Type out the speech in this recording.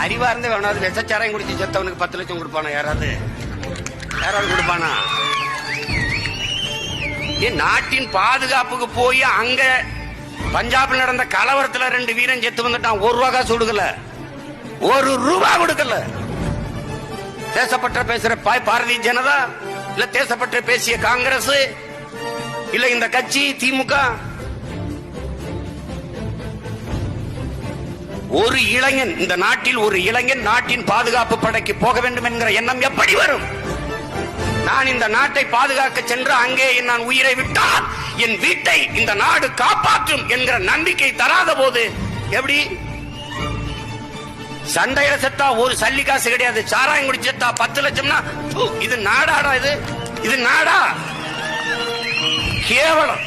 அறிவா இருந்து வேணாது விஷச்சாராயம் குடிச்சு செத்தவனுக்கு 10 லட்சம் கொடுப்பானா? யாராவது கொடுப்பானா? நாட்டின் பாதுகாப்புக்கு போய் அங்க பஞ்சாபில் நடந்த கலவரத்துல 2 வீரன் செத்து வந்துட்டான். 1 ரூபா காசு கொடுக்கல, 1 ரூபா கொடுக்கல. தேசப்பற்ற பேசுற பாரதிய ஜனதா இல்ல தேசப்பற்ற பேசிய காங்கிரஸ் இல்ல இந்த கட்சி திமுக. ஒரு இளைஞன், இந்த நாட்டில் ஒரு இளைஞன் நாட்டின் பாதுகாப்பு படைக்கு போக வேண்டும் என்கிற எண்ணம் எப்படி வரும்? நான் இந்த நாட்டை பாதுகாக்க சென்று அங்கே நான் உயிரை விட்டால் என் வீட்டை இந்த நாடு காப்பாற்றும் என்கிற நம்பிக்கை தராத போது எப்படி? சண்டையில செத்தா ஒரு சல்லி காசு கிடையாது, சாராயம் குடி செத்தா 10 லட்சம்னா இது நாடாடா? இது நாடா? கேவலம்.